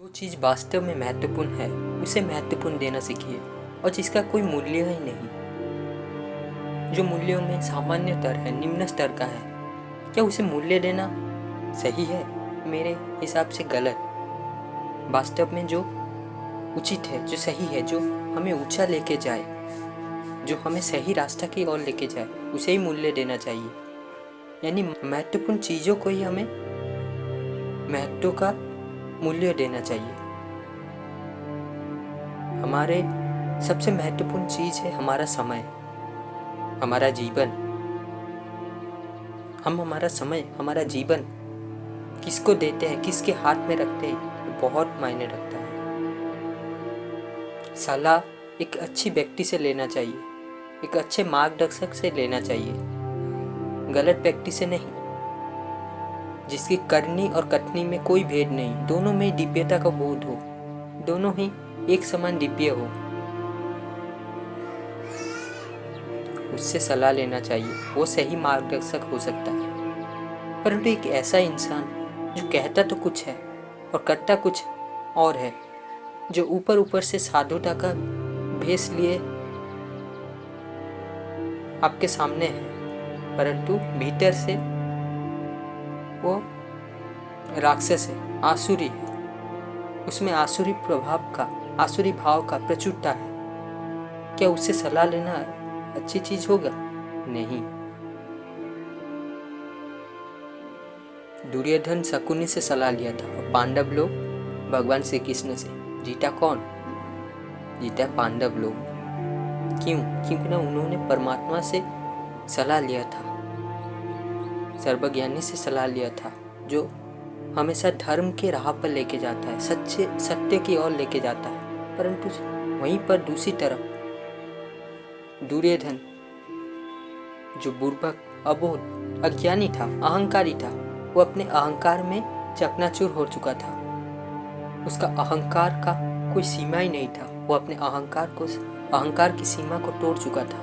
जो चीज़ वास्तव में महत्वपूर्ण है उसे महत्वपूर्ण देना सीखिए और जिसका कोई मूल्य ही नहीं, जो मूल्यों में सामान्य स्तर है, निम्न स्तर का है, क्या उसे मूल्य देना सही है? मेरे हिसाब से गलत। वास्तव में जो उचित है, जो सही है, जो हमें ऊंचा लेके जाए, जो हमें सही रास्ता की ओर लेके जाए, उसे ही मूल्य देना चाहिए। यानी महत्वपूर्ण चीज़ों को ही हमें महत्व का मूल्य देना चाहिए। हमारे सबसे महत्वपूर्ण चीज़ है हमारा समय, हमारा जीवन। हम हमारा समय, हमारा जीवन किसको देते हैं, किसके हाथ में रखते हैं, बहुत मायने रखता है। सलाह एक अच्छी व्यक्ति से लेना चाहिए, एक अच्छे मार्गदर्शक से लेना चाहिए, गलत व्यक्ति से नहीं, जिसकी करनी और कथनी में कोई भेद नहीं, दोनों में दिव्यता का बोध हो, दोनों ही एक समान दिव्य हो, उससे सलाह लेना चाहिए। वो सही मार्गदर्शक हो सकता है। परंतु एक ऐसा इंसान जो कहता तो कुछ है और करता कुछ और है, जो ऊपर ऊपर से साधुता का भेष लिए आपके सामने है, परंतु भीतर से वो राक्षस है, आसुरी है, उसमें आसुरी प्रभाव का, आसुरी भाव का प्रचुरता है। क्या उससे सलाह लेना अच्छी चीज होगा? नहीं। दुर्योधन शकुनी से सलाह लिया था और पांडव लोग भगवान श्री कृष्ण से। जीता कौन? जीता पांडव लोग। क्यों? क्योंकि ना उन्होंने परमात्मा से सलाह लिया था, सर्वज्ञानी से सलाह लिया था, जो हमेशा धर्म के राह पर लेके जाता है, सत्य की ओर लेके जाता है। परंतु वहीं पर दूसरी तरफ दुर्योधन, जो बुर्बक, अबोध, अज्ञानी था, अहंकारी था, वो अपने अहंकार में चकनाचूर हो चुका था। उसका अहंकार का कोई सीमा ही नहीं था। वो अपने अहंकार की सीमा को तोड़ चुका था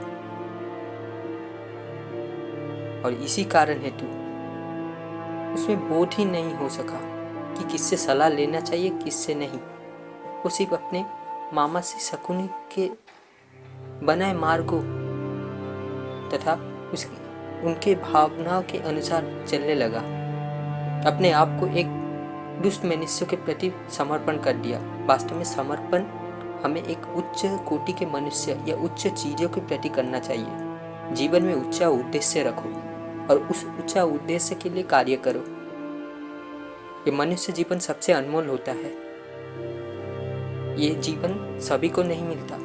और इसी कारण हेतु उसमें बोध ही नहीं हो सका कि किससे सलाह लेना चाहिए, किससे नहीं। वो सिर्फ अपने मामा से शकुनी के बनाए मार्गों तथा उनके भावनाओं के अनुसार चलने लगा। अपने आप को एक दुष्ट मनुष्य के प्रति समर्पण कर दिया। वास्तव में समर्पण हमें एक उच्च कोटि के मनुष्य या उच्च चीजों के प्रति करना चाहिए। जीवन में ऊंचा उद्देश्य रखो और उस ऊंचा उद्देश्य के लिए कार्य करो। ये मनुष्य जीवन सबसे अनमोल होता है। ये जीवन सभी को नहीं मिलता।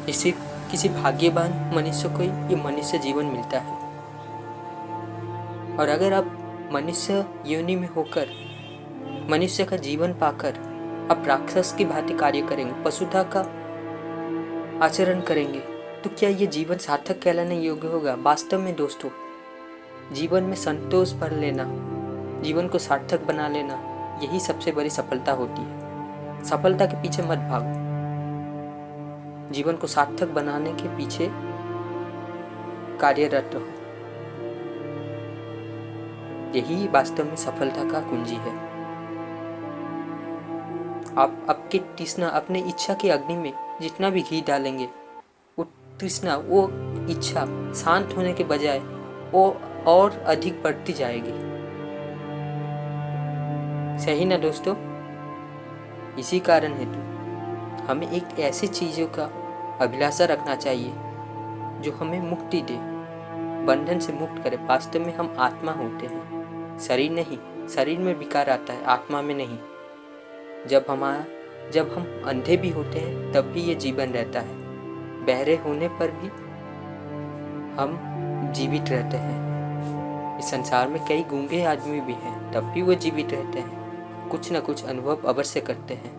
इसी किसी भाग्यवान मनुष्य को ये मनुष्य जीवन मिलता है। और अगर आप मनुष्य योनि में होकर, मनुष्य का जीवन पाकर आप राक्षस की भांति कार्य करेंगे, पशुता का आचरण करेंगे, तो क्या ये जीवन सार्थक कहलाने योग्य होगा? वास्तव में दोस्तों, जीवन में संतोष भर लेना, जीवन को सार्थक बना लेना, यही सबसे बड़ी सफलता होती है। सफलता के पीछे मत भागो, जीवन को सार्थक बनाने के पीछे कार्यरत रहो। यही वास्तव में सफलता का कुंजी है। आप आपके तृष्णा, अपने इच्छा की अग्नि में जितना भी घी डालेंगे, वो तृष्णा, वो इच्छा शांत होने के बजाय वो और अधिक बढ़ती जाएगी। सही ना दोस्तों? इसी कारण हेतु हमें एक ऐसी चीजों का अभिलाषा रखना चाहिए जो हमें मुक्ति दे, बंधन से मुक्त करे। वास्तव में हम आत्मा होते हैं, शरीर नहीं। शरीर में विकार आता है, आत्मा में नहीं। जब हम अंधे भी होते हैं तब भी ये जीवन रहता है। बहरे होने पर भी हम जीवित रहते हैं। इस संसार में कई गूंगे आदमी भी हैं, तब भी वो जीवित रहते हैं, कुछ न कुछ अनुभव अवश्य करते हैं।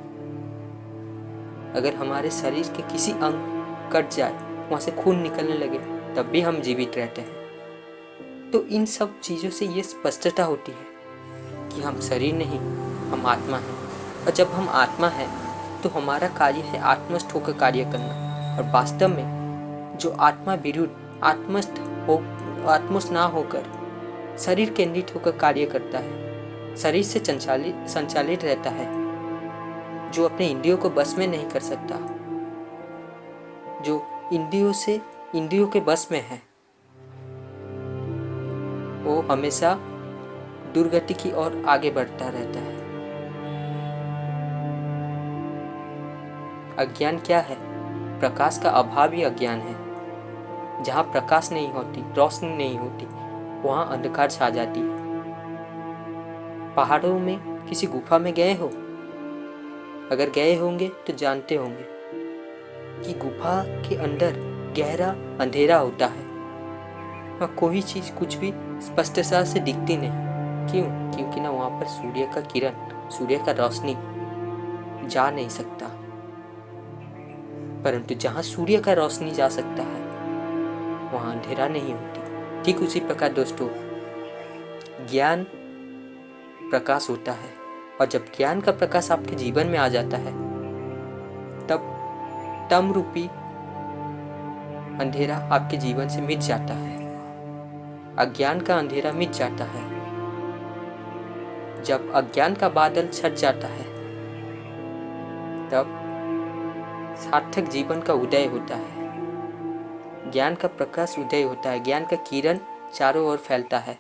अगर हमारे शरीर के किसी अंग कट जाए, वहाँ से खून निकलने लगे, तब भी हम जीवित रहते हैं। तो इन सब चीज़ों से ये स्पष्टता होती है कि हम शरीर नहीं, हम आत्मा हैं। और जब हम आत्मा हैं तो हमारा कार्य है आत्मस्थ होकर कार्य करना। और वास्तव में जो आत्मा विरुद्ध आत्मस्थ ना होकर शरीर केंद्रित होकर कार्य करता है, शरीर से संचालित रहता है, जो अपने इंद्रियों को बस में नहीं कर सकता, जो इंद्रियों के बस में है, वो हमेशा दुर्गति की ओर आगे बढ़ता रहता है। अज्ञान क्या है? प्रकाश का अभाव ही अज्ञान है। जहाँ प्रकाश नहीं होती, रोशनी नहीं होती, वहाँ अंधकार छा जाती है। पहाड़ों में किसी गुफा में गए हो? अगर गए होंगे तो जानते होंगे कि गुफा के अंदर गहरा अंधेरा होता है। वहाँ कोई चीज़ कुछ भी स्पष्टता से दिखती नहीं। क्यों? क्योंकि ना वहाँ पर सूर्य का किरण, सूर्य का रोशनी जा नहीं सकता। परंतु जहाँ सूर्य का रोशनी जा सकता है, वहाँ अंधेरा नहीं होती। ठीक उसी प्रकार दोस्तों, ज्ञान प्रकाश होता है, और जब ज्ञान का प्रकाश आपके जीवन में आ जाता है, तब तम रूपी अंधेरा आपके जीवन से मिट जाता है। अज्ञान का अंधेरा मिट जाता है। जब अज्ञान का बादल छट जाता है, तब सार्थक जीवन का उदय होता है। ज्ञान का प्रकाश उदय होता है, ज्ञान का किरण चारों ओर फैलता है।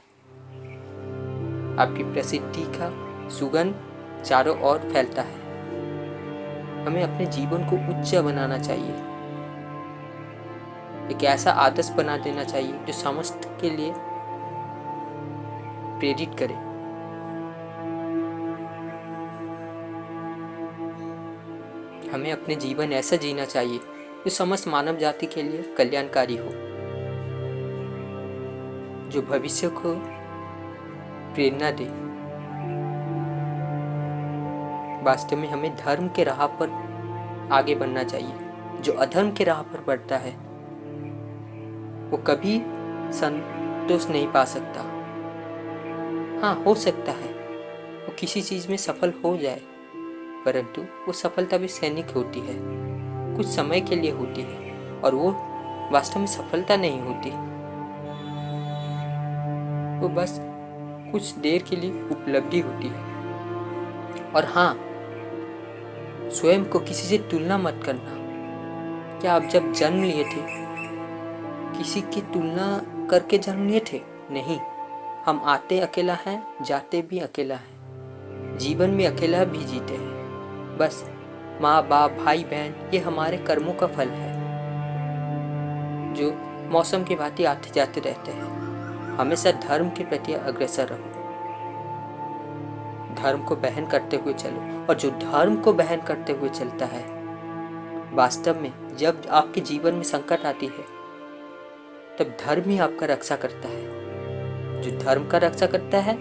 आपकी प्रसिद्धि का सुगंध चारों ओर फैलता है। हमें अपने जीवन को उच्च बनाना चाहिए, एक ऐसा आदर्श बना देना चाहिए जो समस्त के लिए प्रेरित करे। हमें अपने जीवन ऐसा जीना चाहिए जो समस्त मानव जाति के लिए कल्याणकारी हो, जो भविष्य को प्रेरणा दे। वास्तव में हमें धर्म के राह पर आगे बढ़ना चाहिए। जो अधर्म के राह पर बढ़ता है, वो कभी संतोष नहीं पा सकता। हाँ, हो सकता है वो किसी चीज़ में सफल हो जाए, परंतु वो सफलता भी क्षणिक होती है, कुछ समय के लिए होती है, और वो वास्तव में सफलता नहीं होती। वो बस कुछ देर के लिए उपलब्धि होती है। और हाँ, स्वयं को किसी से तुलना मत करना। क्या आप जब जन्म लिए थे, किसी की तुलना करके जन्म लिए थे? नहीं। हम आते अकेला हैं, जाते भी अकेला हैं, जीवन में अकेला भी जीते हैं। बस माँ बाप, भाई बहन, ये हमारे कर्मों का फल है, जो मौसम की भांति आते जाते रहते हैं। हमेशा धर्म के प्रति अग्रसर रहो, धर्म को बहन करते हुए चलो। और जो धर्म को बहन करते हुए चलता है, वास्तव में जब आपके जीवन में संकट आती है, तब धर्म ही आपका रक्षा करता है। जो धर्म का रक्षा करता है,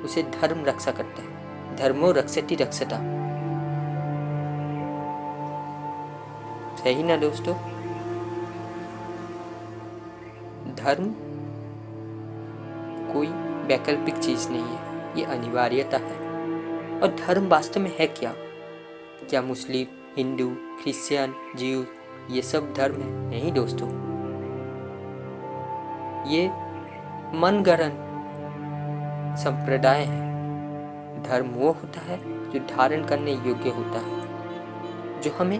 उसे धर्म रक्षा करता है। धर्मो रक्षति रक्षता। सही ना दोस्तों? धर्म कोई वैकल्पिक चीज नहीं है, ये अनिवार्यता है। और धर्म वास्तव में है क्या? क्या मुस्लिम, हिंदू, क्रिश्चियन, जीव ये सब धर्म है? नहीं दोस्तों, ये मनगढ़ंत संप्रदाय है। धर्म वो होता है जो धारण करने योग्य होता है, जो हमें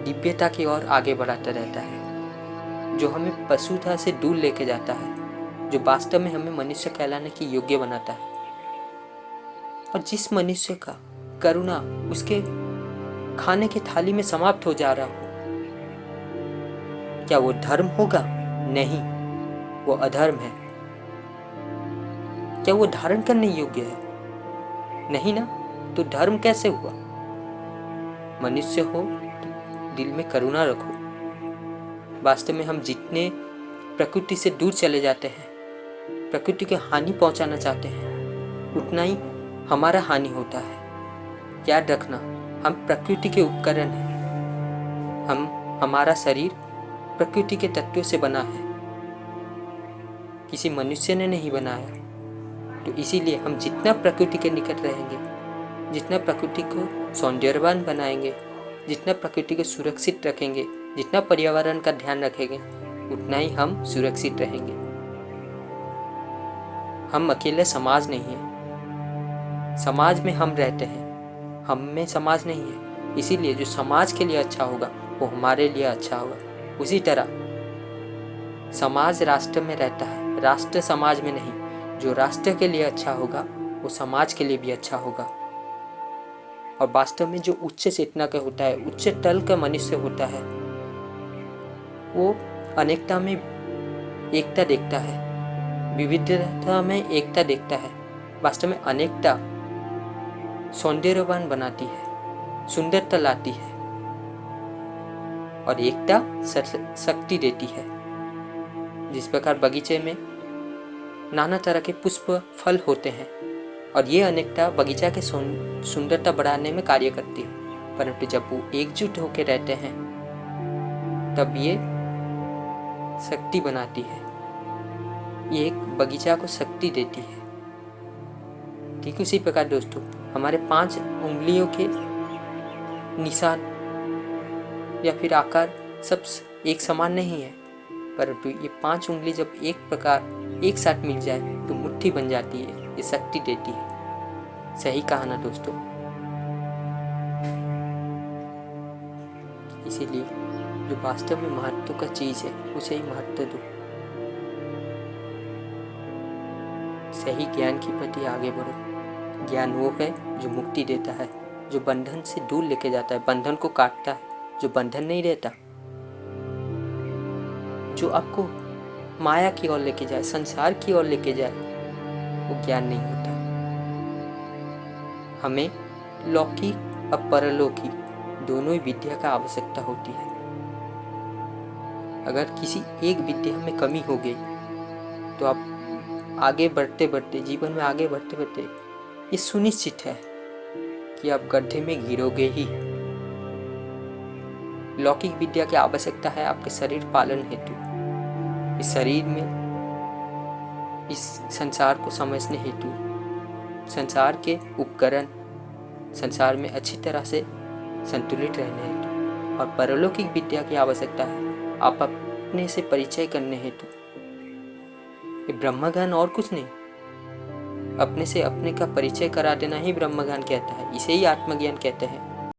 दिव्यता की ओर आगे बढ़ाता रहता है, जो हमें पशुता से दूर लेके जाता है, जो वास्तव में हमें मनुष्य कहलाने की योग्य बनाता है। और जिस मनुष्य का करुणा उसके खाने की थाली में समाप्त हो जा रहा हो, क्या वो धर्म होगा? नहीं, वो अधर्म है। क्या वो धारण करने योग्य है? नहीं ना, तो धर्म कैसे हुआ? मनुष्य हो तो दिल में करुणा रखो। वास्तव में हम जितने प्रकृति से दूर चले जाते हैं, प्रकृति को हानि पहुंचाना चाहते हैं, उतना ही हमारा हानि होता है। याद रखना, हम प्रकृति के उपकरण हैं। हमारा शरीर प्रकृति के तत्वों से बना है, किसी मनुष्य ने नहीं बनाया। तो इसीलिए हम जितना प्रकृति के निकट रहेंगे, जितना प्रकृति को सौंदर्यवान बनाएंगे, जितना प्रकृति को सुरक्षित रखेंगे, जितना पर्यावरण का ध्यान रखेंगे, उतना ही हम सुरक्षित रहेंगे। हम अकेले समाज नहीं है, समाज में हम रहते हैं, हम में समाज नहीं है, इसीलिए जो समाज के लिए अच्छा होगा वो हमारे लिए अच्छा होगा। उसी तरह समाज राष्ट्र में रहता है, राष्ट्र समाज में नहीं। जो राष्ट्र के लिए अच्छा होगा वो समाज के लिए भी अच्छा होगा। और वास्तव में जो उच्च चेतना का होता है, उच्च तल का मनुष्य होता है, वो अनेकता में एकता देखता है, विविधता में एकता देखता है। वास्तव में अनेकता सौंदर्यवान बनाती है, सुंदरता लाती है, और एकता शक्ति देती है। जिस प्रकार बगीचे में नाना तरह के पुष्प फल होते हैं और ये अनेकता बगीचा के सुंदरता बढ़ाने में कार्य करती है, परंतु जब वो एकजुट होकर रहते हैं तब ये शक्ति बनाती है, ये एक बगीचा को शक्ति देती है। ठीक उसी प्रकार दोस्तों, हमारे 5 उंगलियों के निशान या फिर आकार सब एक समान नहीं है, परंतु ये 5 उंगली जब एक प्रकार एक साथ मिल जाए तो मुट्ठी बन जाती है, ये शक्ति देती है। सही कहा ना दोस्तों? इसीलिए जो वास्तव में महत्व का चीज है उसे ही महत्व दो। सही ज्ञान के प्रति आगे बढ़ो। ज्ञान वो है जो मुक्ति देता है, जो बंधन से दूर लेके जाता है, बंधन को काटता है। जो बंधन नहीं रहता, जो आपको माया की ओर लेके जाए, संसार की ओर लेके जाए, वो ज्ञान नहीं होता। हमें लौकिक और परलौकिक दोनों ही विद्या का आवश्यकता होती है। अगर किसी एक विद्या में कमी हो गई तो आप आगे बढ़ते बढ़ते, जीवन में आगे बढ़ते बढ़ते ये सुनिश्चित है कि आप गड्ढे में गिरोगे ही। लौकिक विद्या की आवश्यकता है आपके शरीर पालन हेतु, इस शरीर में, इस संसार को समझने हेतु, संसार के उपकरण, संसार में अच्छी तरह से संतुलित रहने हेतु। और परलौकिक विद्या की आवश्यकता है आप अपने से परिचय करने हेतु। ये ब्रह्मज्ञान और कुछ नहीं, अपने से अपने का परिचय करा देना ही ब्रह्मज्ञान कहता है, इसे ही आत्मज्ञान कहते हैं।